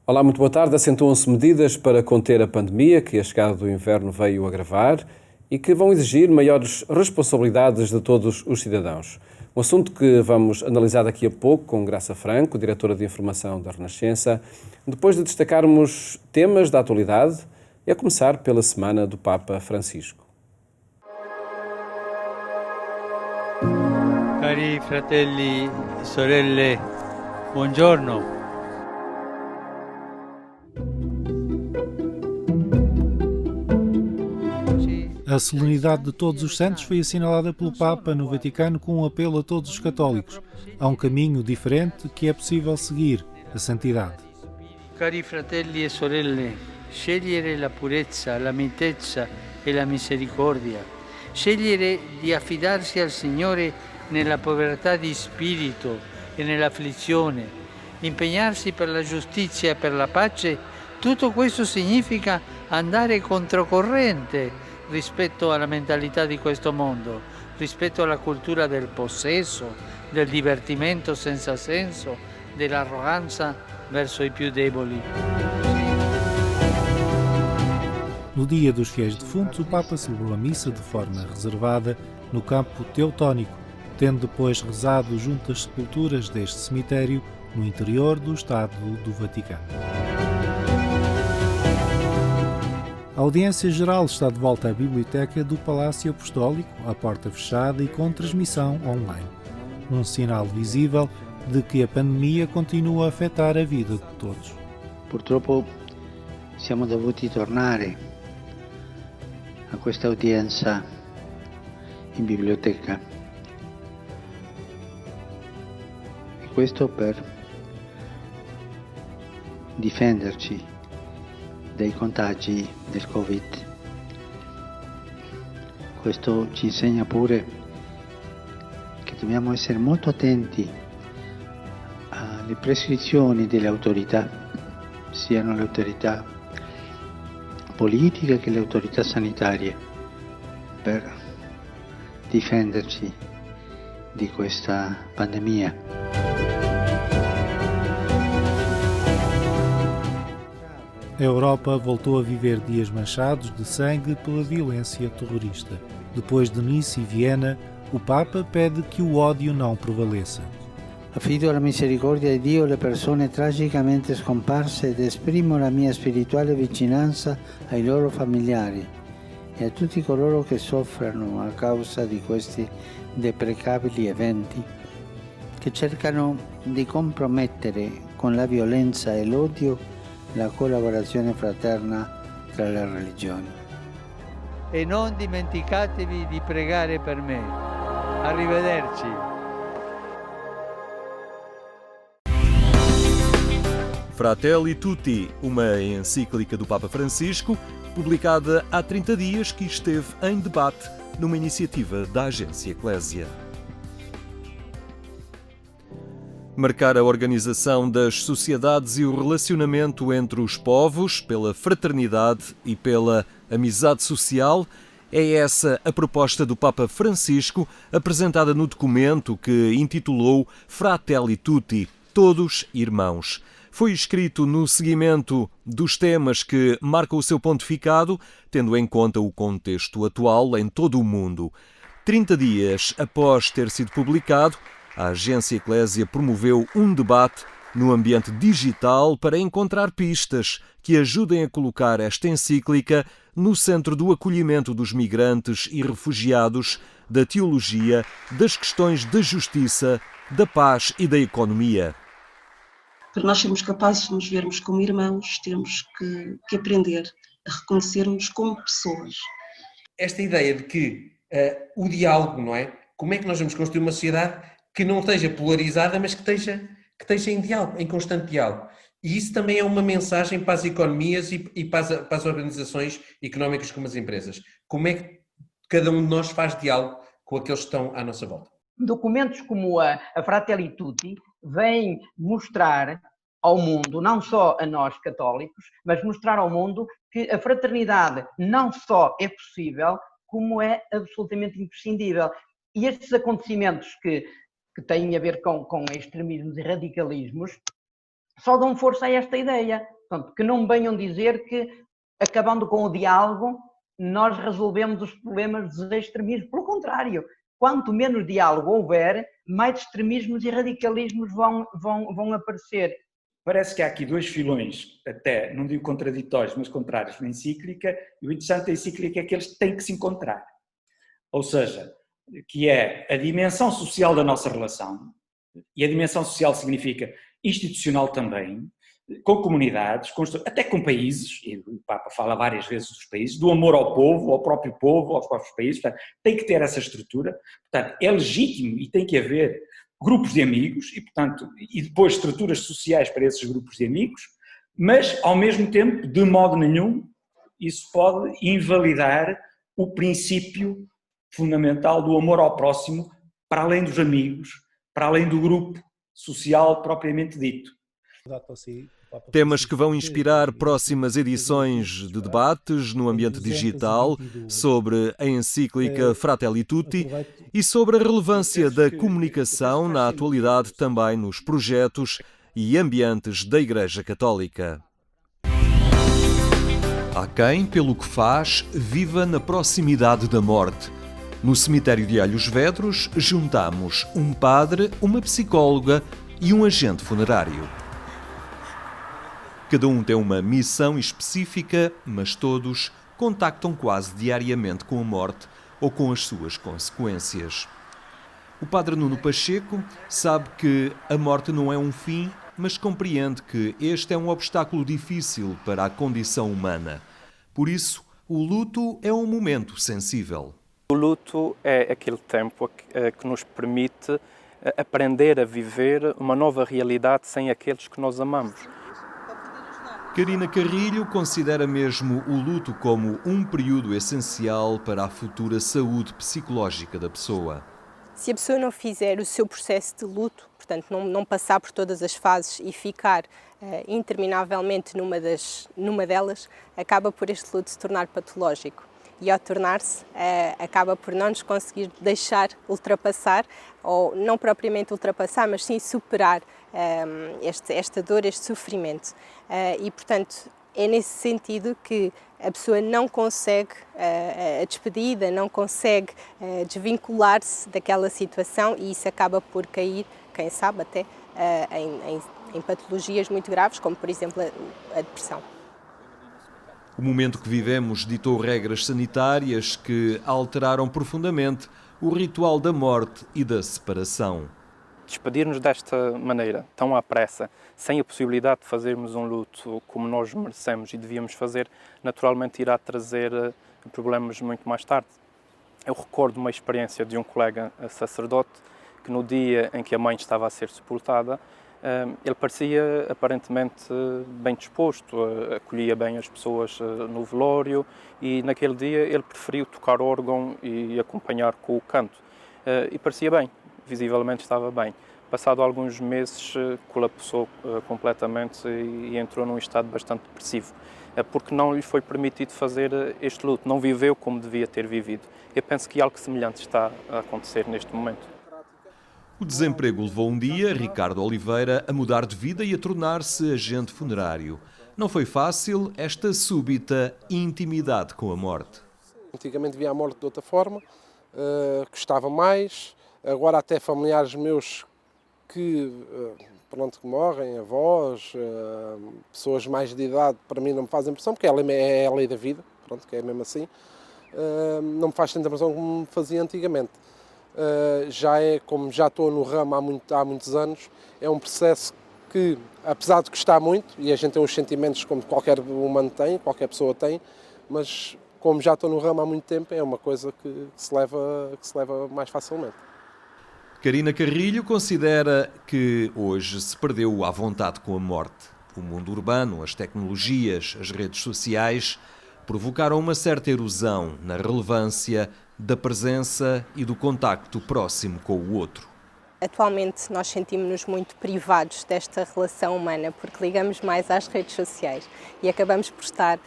Olá, muito boa tarde. Acentuam-se medidas para conter a pandemia que a chegada do inverno veio agravar e que vão exigir maiores responsabilidades de todos os cidadãos. Um assunto que vamos analisar daqui a pouco com Graça Franco, diretora de Informação da Renascença, depois de destacarmos temas da atualidade, e a começar pela Semana do Papa Francisco. Cari fratelli e sorelle, buongiorno. A solenidade de Todos os Santos foi assinalada pelo Papa no Vaticano com um apelo a todos os católicos. Há um caminho diferente que é possível seguir, a santidade. Cari fratelli e sorelle, scegliere la purezza, la mitezza e la misericordia. Scegliere di affidarsi al Signore nella povertà di spirito e nell'afflizione. Impegnarsi per la giustizia e per la pace. Tutto questo significa andare controcorrente rispetto alla mentalità di questo mondo, rispetto alla cultura del possesso, del divertimento senza senso, dell'arroganza verso i più deboli. No dia dos fiéis defuntos, o Papa celebrou a missa de forma reservada no campo teutónico, tendo depois rezado junto às sepulturas deste cemitério no interior do Estado do Vaticano. A audiência geral está de volta à biblioteca do Palácio Apostólico, à porta fechada e com transmissão online. Um sinal visível de que a pandemia continua a afetar a vida de todos. Purtroppo siamo dovuti tornare a questa udienza in biblioteca e questo per difenderci dai contagi del Covid. Questo ci insegna pure che dobbiamo essere molto attenti alle prescrizioni delle autorità, siano le autorità politiche che le autorità sanitarie, per difenderci di questa pandemia. A Europa voltou a viver dias manchados de sangue pela violência terrorista. Depois de Nice e Viena, o Papa pede que o ódio não prevaleça. Affido alla misericordia di Dio le persone tragicamente scomparse ed esprimo la mia spirituale vicinanza ai loro familiari e a tutti coloro che soffrono a causa di questi deprecabili eventi che cercano di compromettere con la violenza e l'odio la collaborazione fraterna tra le religioni. E non dimenticatevi di pregare per me. Arrivederci. Fratelli Tutti, uma encíclica do Papa Francisco, publicada há 30 dias, que esteve em debate numa iniciativa da Agência Eclésia. Marcar a organização das sociedades e o relacionamento entre os povos pela fraternidade e pela amizade social é essa a proposta do Papa Francisco, apresentada no documento que intitulou Fratelli Tutti, Todos Irmãos. Foi escrito no seguimento dos temas que marcam o seu pontificado, tendo em conta o contexto atual em todo o mundo. 30 dias após ter sido publicado, a Agência Eclésia promoveu um debate no ambiente digital para encontrar pistas que ajudem a colocar esta encíclica no centro do acolhimento dos migrantes e refugiados, da teologia, das questões da justiça, da paz e da economia. Para nós sermos capazes de nos vermos como irmãos, temos que aprender a reconhecermos como pessoas. Esta ideia de que o diálogo, não é? Como é que nós vamos construir uma sociedade que não esteja polarizada, mas que esteja em diálogo, em constante diálogo. E isso também é uma mensagem para as economias e para as organizações económicas como as empresas. Como é que cada um de nós faz diálogo com aqueles que estão à nossa volta? Documentos como a Fratelli Tutti vêm mostrar ao mundo, não só a nós católicos, mas mostrar ao mundo que a fraternidade não só é possível, como é absolutamente imprescindível. E estes acontecimentos que têm a ver com extremismos e radicalismos só dão força a esta ideia. Portanto, que não me venham dizer que, acabando com o diálogo, nós resolvemos os problemas dos extremismos. Pelo contrário, quanto menos diálogo houver, mais extremismos e radicalismos vão aparecer. Parece que há aqui dois filões, até, não digo contraditórios, mas contrários na encíclica, e o interessante da encíclica é que eles têm que se encontrar. Ou seja, que é a dimensão social da nossa relação, e a dimensão social significa institucional também, com comunidades, até com países, e o Papa fala várias vezes dos países, do amor ao povo, ao próprio povo, aos próprios países, portanto, tem que ter essa estrutura, portanto, é legítimo e tem que haver grupos de amigos e depois estruturas sociais para esses grupos de amigos, mas, ao mesmo tempo, de modo nenhum, isso pode invalidar o princípio fundamental do amor ao próximo, para além dos amigos, para além do grupo social propriamente dito. Temas que vão inspirar próximas edições de debates no ambiente digital sobre a encíclica Fratelli Tutti e sobre a relevância da comunicação na atualidade também nos projetos e ambientes da Igreja Católica. Há quem, pelo que faz, viva na proximidade da morte. No cemitério de Alhos Vedros, juntamos um padre, uma psicóloga e um agente funerário. Cada um tem uma missão específica, mas todos contactam quase diariamente com a morte ou com as suas consequências. O padre Nuno Pacheco sabe que a morte não é um fim, mas compreende que este é um obstáculo difícil para a condição humana. Por isso, o luto é um momento sensível. O luto é aquele tempo que nos permite aprender a viver uma nova realidade sem aqueles que nós amamos. Carina Carrilho considera mesmo o luto como um período essencial para a futura saúde psicológica da pessoa. Se a pessoa não fizer o seu processo de luto, portanto não passar por todas as fases e ficar interminavelmente numa delas, acaba por este luto se tornar patológico. E ao tornar-se, acaba por não nos conseguir deixar ultrapassar, ou não propriamente ultrapassar, mas sim superar esta dor, este sofrimento. E, portanto, é nesse sentido que a pessoa não consegue a despedida, não consegue desvincular-se daquela situação e isso acaba por cair, quem sabe até, em patologias muito graves, como por exemplo a depressão. O momento que vivemos ditou regras sanitárias que alteraram profundamente o ritual da morte e da separação. Despedir-nos desta maneira, tão à pressa, sem a possibilidade de fazermos um luto como nós merecemos e devíamos fazer, naturalmente irá trazer problemas muito mais tarde. Eu recordo uma experiência de um colega sacerdote que no dia em que a mãe estava a ser sepultada, ele parecia aparentemente bem disposto, acolhia bem as pessoas no velório e naquele dia ele preferiu tocar órgão e acompanhar com o canto. E parecia bem, visivelmente estava bem. Passado alguns meses colapsou completamente e entrou num estado bastante depressivo, porque não lhe foi permitido fazer este luto, não viveu como devia ter vivido. Eu penso que algo semelhante está a acontecer neste momento. O desemprego levou um dia Ricardo Oliveira a mudar de vida e a tornar-se agente funerário. Não foi fácil esta súbita intimidade com a morte. Antigamente via a morte de outra forma, gostava mais, agora até familiares meus que morrem, avós, pessoas mais de idade, para mim não me fazem impressão, porque é a lei da vida, que é mesmo assim, não me faz tanta impressão como me fazia antigamente. Como já estou no ramo há muitos anos, é um processo que, apesar de gostar muito, e a gente tem uns sentimentos como qualquer humano tem, qualquer pessoa tem, mas como já estou no ramo há muito tempo, é uma coisa que se leva mais facilmente. Carina Carrilho considera que hoje se perdeu à vontade com a morte. O mundo urbano, as tecnologias, as redes sociais provocaram uma certa erosão na relevância da presença e do contacto próximo com o outro. Atualmente nós sentimos-nos muito privados desta relação humana porque ligamos mais às redes sociais e acabamos por estar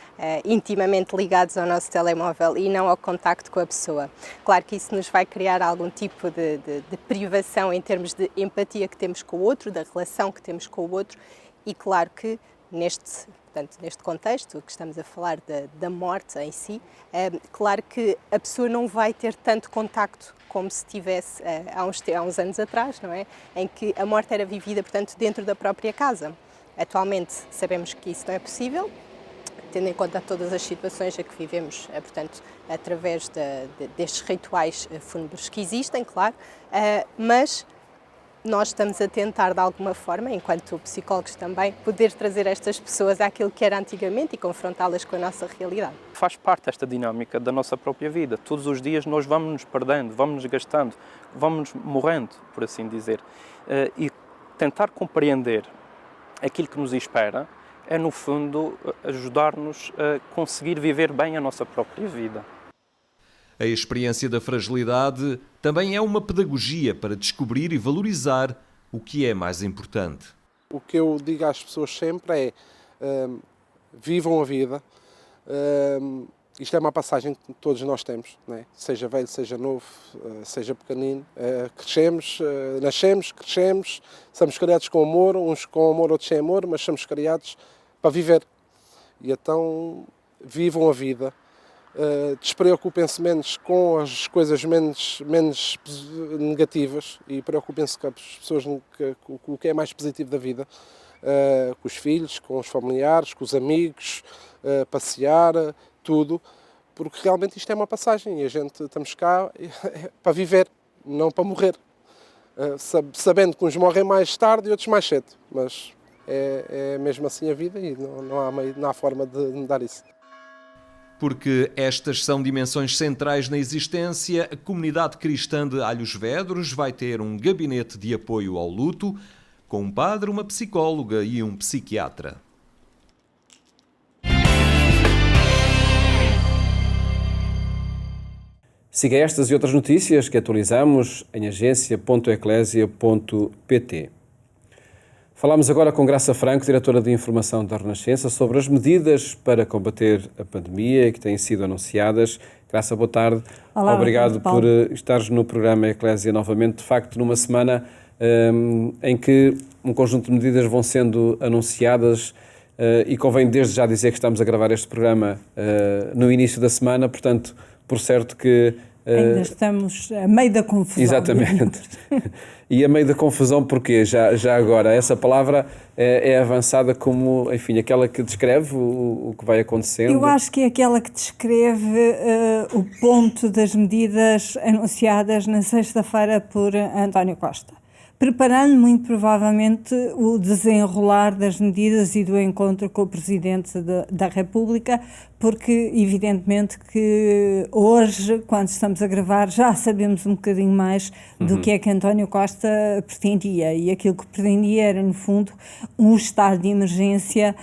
intimamente ligados ao nosso telemóvel e não ao contacto com a pessoa. Claro que isso nos vai criar algum tipo de privação em termos de empatia que temos com o outro, da relação que temos com o outro E claro que neste contexto que estamos a falar da morte em si, claro que a pessoa não vai ter tanto contacto como se tivesse há uns anos atrás, não é? Em que a morte era vivida, portanto, dentro da própria casa. Atualmente sabemos que isso não é possível, tendo em conta todas as situações a que vivemos, portanto, através destes rituais fúnebres que existem, claro, mas nós estamos a tentar, de alguma forma, enquanto psicólogos também, poder trazer estas pessoas àquilo que era antigamente e confrontá-las com a nossa realidade. Faz parte desta dinâmica da nossa própria vida. Todos os dias nós vamos nos perdendo, vamos nos gastando, vamos morrendo, por assim dizer. E tentar compreender aquilo que nos espera é, no fundo, ajudar-nos a conseguir viver bem a nossa própria vida. A experiência da fragilidade também é uma pedagogia para descobrir e valorizar o que é mais importante. O que eu digo às pessoas sempre é vivam a vida. Isto é uma passagem que todos nós temos, não é? Seja velho, seja novo, seja pequenino. Crescemos, nascemos, crescemos, somos criados com amor, uns com amor, outros sem amor, mas somos criados para viver. E então vivam a vida. Despreocupem-se menos com as coisas menos negativas e preocupem-se com as pessoas, com o que é mais positivo da vida, com os filhos, com os familiares, com os amigos, passear, tudo, porque realmente isto é uma passagem e a gente estamos cá para viver, não para morrer, sabendo que uns morrem mais tarde e outros mais cedo, mas é mesmo assim a vida e não há forma de mudar isso. Porque estas são dimensões centrais na existência, a comunidade cristã de Alhos Vedros vai ter um gabinete de apoio ao luto, com um padre, uma psicóloga e um psiquiatra. Siga estas e outras notícias que atualizamos em agência.eclésia.pt. Falamos agora com Graça Franco, diretora de Informação da Renascença, sobre as medidas para combater a pandemia que têm sido anunciadas. Graça, boa tarde. Olá, obrigado por estares no programa Eclésia novamente. De facto, numa semana em que um conjunto de medidas vão sendo anunciadas e convém desde já dizer que estamos a gravar este programa no início da semana, portanto, por certo que... Ainda estamos a meio da confusão. Exatamente. E a meio da confusão porquê? Já agora, essa palavra é avançada como, enfim, aquela que descreve o que vai acontecendo? Eu acho que é aquela que descreve o ponto das medidas anunciadas na sexta-feira por António Costa, preparando muito provavelmente o desenrolar das medidas e do encontro com o Presidente da República, porque evidentemente que hoje, quando estamos a gravar, já sabemos um bocadinho mais do que é que António Costa pretendia, e aquilo que pretendia era, no fundo, um estado de emergência,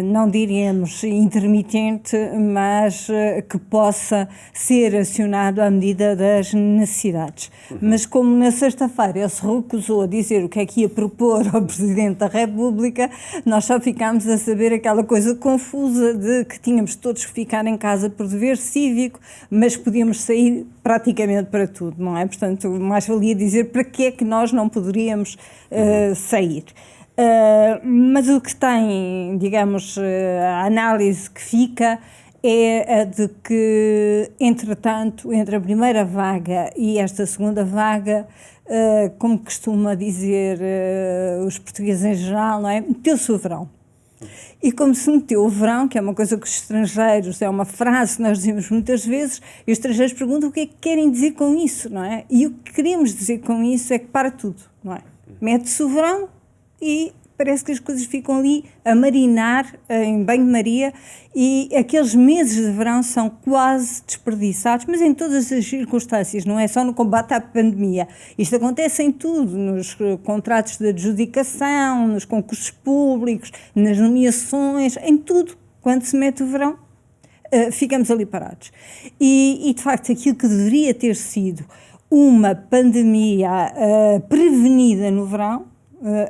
não diríamos intermitente, mas que possa ser acionado à medida das necessidades. Mas como na sexta-feira ele se recusou a dizer o que é que ia propor ao Presidente da República, nós só ficámos a saber aquela coisa confusa de que tínhamos todos que ficar em casa por dever cívico, mas podíamos sair praticamente para tudo, não é? Portanto, mais valia dizer para que é que nós não poderíamos sair. Mas o que tem, digamos, a análise que fica é a de que, entretanto, entre a primeira vaga e esta segunda vaga, como costuma dizer os portugueses em geral, não é? Meteu-se o verão. E como se meteu o verão, que é uma coisa que os estrangeiros, é uma frase que nós dizemos muitas vezes, e os estrangeiros perguntam o que é que querem dizer com isso, não é? E o que queremos dizer com isso é que para tudo, não é? Mete-se o verão e parece que as coisas ficam ali a marinar em banho-maria, e aqueles meses de verão são quase desperdiçados, mas em todas as circunstâncias, não é só no combate à pandemia. Isto acontece em tudo, nos contratos de adjudicação, nos concursos públicos, nas nomeações, em tudo. Quando se mete o verão, ficamos ali parados. E de facto, aquilo que deveria ter sido uma pandemia prevenida no verão,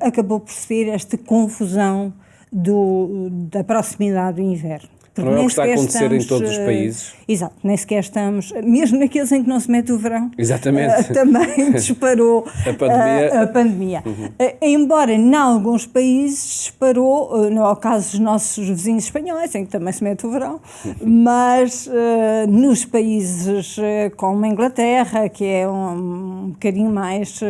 acabou por ser esta confusão da proximidade do inverno. Não é o que está a acontecer em todos os países. Exato, nem sequer estamos, mesmo naqueles em que não se mete o verão, exatamente. Também disparou a pandemia. Embora em alguns países disparou, no caso dos nossos vizinhos espanhóis, em que também se mete o verão, mas nos países como a Inglaterra, que é um bocadinho mais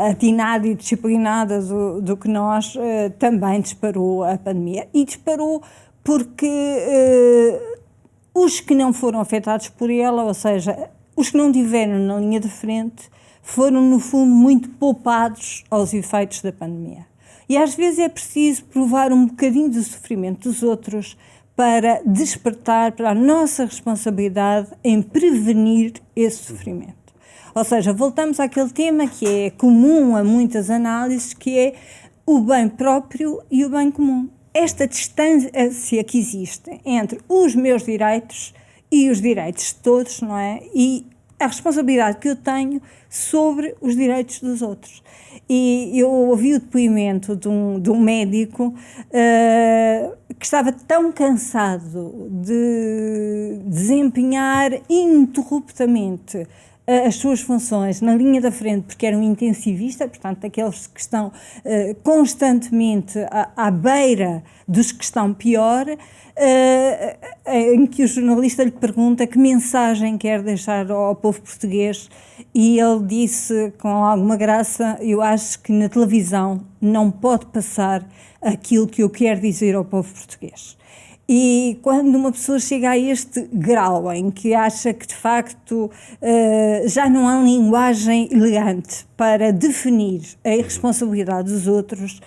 atinada e disciplinada do que nós, também disparou a pandemia. E disparou porque os que não foram afetados por ela, ou seja, os que não tiveram na linha de frente, foram, no fundo, muito poupados aos efeitos da pandemia. E às vezes é preciso provar um bocadinho do sofrimento dos outros para despertar para a nossa responsabilidade em prevenir esse sofrimento. Ou seja, voltamos àquele tema que é comum a muitas análises, que é o bem próprio e o bem comum. Esta distância que existe entre os meus direitos e os direitos de todos, não é? E a responsabilidade que eu tenho sobre os direitos dos outros. E eu ouvi o depoimento de um médico que estava tão cansado de desempenhar ininterruptamente as suas funções na linha da frente, porque era um intensivista, portanto, daqueles que estão constantemente à beira dos que estão pior, em que o jornalista lhe pergunta que mensagem quer deixar ao povo português, e ele disse com alguma graça: eu acho que na televisão não pode passar aquilo que eu quero dizer ao povo português. E quando uma pessoa chega a este grau em que acha que de facto já não há linguagem elegante para definir a irresponsabilidade dos outros,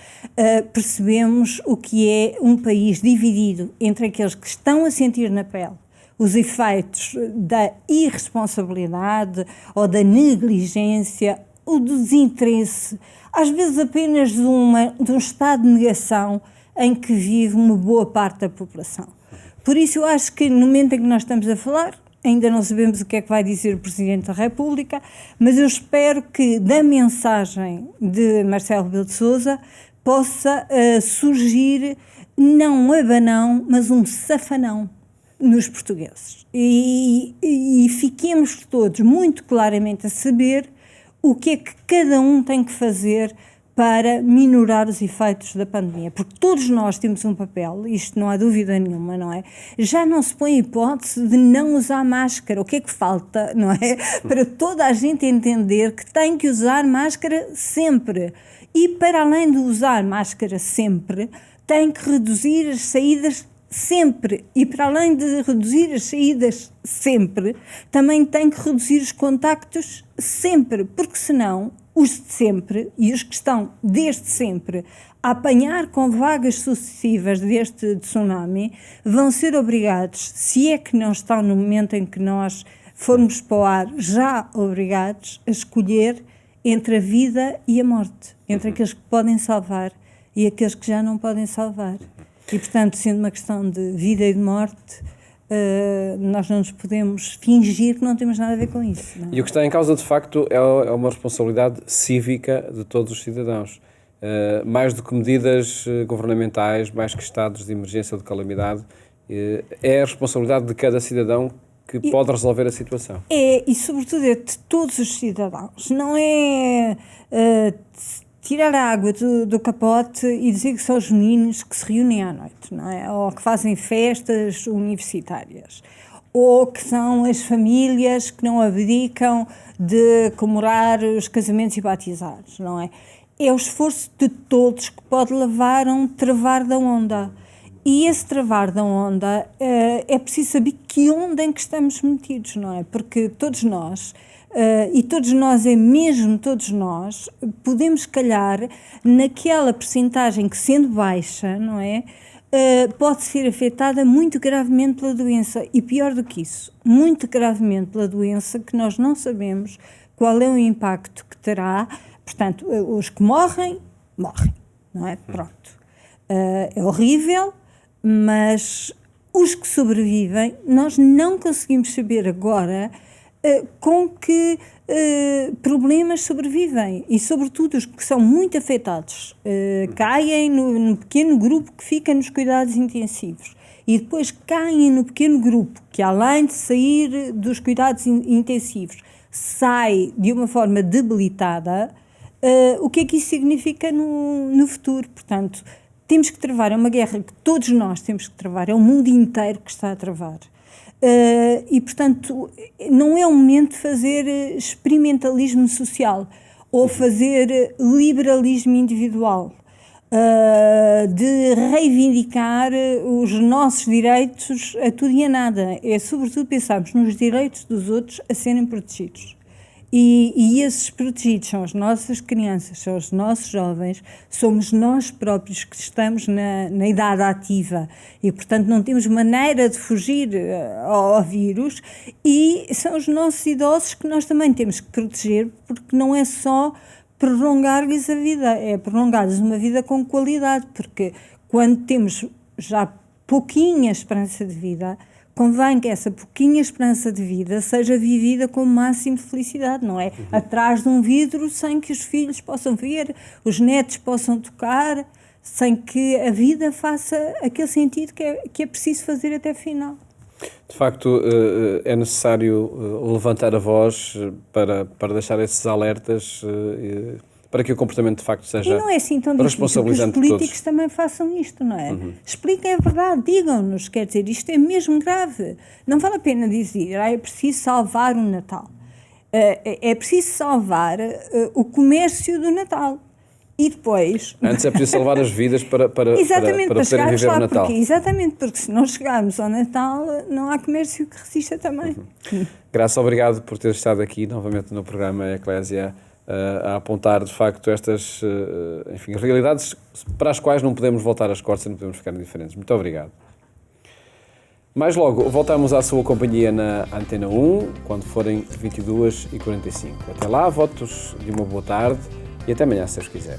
percebemos o que é um país dividido entre aqueles que estão a sentir na pele os efeitos da irresponsabilidade ou da negligência ou do desinteresse, às vezes apenas de um estado de negação em que vive uma boa parte da população. Por isso eu acho que no momento em que nós estamos a falar, ainda não sabemos o que é que vai dizer o Presidente da República, mas eu espero que da mensagem de Marcelo Rebelo de Sousa possa surgir não um abanão, mas um safanão nos portugueses. E fiquemos todos muito claramente a saber o que é que cada um tem que fazer para minorar os efeitos da pandemia, porque todos nós temos um papel, isto não há dúvida nenhuma, não é? Já não se põe a hipótese de não usar máscara. O que é que falta, não é? Para toda a gente entender que tem que usar máscara sempre. E para além de usar máscara sempre, tem que reduzir as saídas sempre. E para além de reduzir as saídas sempre, também tem que reduzir os contactos sempre, porque senão os de sempre e os que estão desde sempre a apanhar com vagas sucessivas deste tsunami vão ser obrigados, se é que não estão no momento em que nós formos para o ar, já obrigados a escolher entre a vida e a morte, entre aqueles que podem salvar e aqueles que já não podem salvar. E, portanto, sendo uma questão de vida e de morte, nós não nos podemos fingir que não temos nada a ver com isso. Não é? E o que está em causa, de facto, é uma responsabilidade cívica de todos os cidadãos. Mais do que medidas governamentais, mais que estados de emergência ou de calamidade, é a responsabilidade de cada cidadão que pode resolver a situação. E sobretudo é de todos os cidadãos. Não é tirar a água do capote e dizer que são os meninos que se reúnem à noite, não é? Ou que fazem festas universitárias, ou que são as famílias que não abdicam de comemorar os casamentos e batizados, não é? É o esforço de todos que pode levar a um travar da onda. E esse travar da onda é preciso saber que onda em que estamos metidos, não é? Porque todos nós, e todos nós é mesmo todos nós, podemos calhar naquela percentagem que, sendo baixa, não é? Pode ser afetada muito gravemente pela doença. E pior do que isso, muito gravemente pela doença, que nós não sabemos qual é o impacto que terá. Portanto, os que morrem, não é? Pronto. É horrível, mas os que sobrevivem, nós não conseguimos saber agora com que problemas sobrevivem. E, sobretudo, os que são muito afetados caem no pequeno grupo que fica nos cuidados intensivos. e depois caem no pequeno grupo, que além de sair dos cuidados intensivos, sai de uma forma debilitada, o que é que isso significa no futuro? Portanto, temos que travar, é uma guerra que todos nós temos que travar, é o mundo inteiro que está a travar. E, portanto, não é o momento de fazer experimentalismo social ou fazer liberalismo individual, de reivindicar os nossos direitos a tudo e a nada. É, sobretudo, pensarmos nos direitos dos outros a serem protegidos. E esses protegidos são as nossas crianças, são os nossos jovens, somos nós próprios que estamos na idade ativa e, portanto, não temos maneira de fugir ao vírus, e são os nossos idosos que nós também temos que proteger, porque não é só prolongar-lhes a vida, é prolongar-lhes uma vida com qualidade, porque quando temos já pouquinha esperança de vida, convém que essa pouquinha esperança de vida seja vivida com o máximo de felicidade, não é? Atrás de um vidro, sem que os filhos possam ver, os netos possam tocar, sem que a vida faça aquele sentido que é preciso fazer até o final. De facto, é necessário levantar a voz para deixar esses alertas, para que o comportamento de facto seja responsabilizante. E não é assim tão difícil que os políticos também façam isto, não é? Expliquem a verdade, digam-nos, quer dizer, isto é mesmo grave. Não vale a pena dizer, é preciso salvar o Natal. É preciso salvar o comércio do Natal. E depois... Antes é preciso salvar as vidas para poderem viver o Natal. Exatamente, porque se não chegarmos ao Natal, não há comércio que resista também. Graça, obrigado por ter estado aqui novamente no programa Eclésia, a apontar de facto estas realidades para as quais não podemos voltar às costas, não podemos ficar indiferentes. Muito obrigado. Mais logo, voltamos à sua companhia na Antena 1, quando forem 22h45. Até lá, votos de uma boa tarde e até amanhã, se Deus quiser.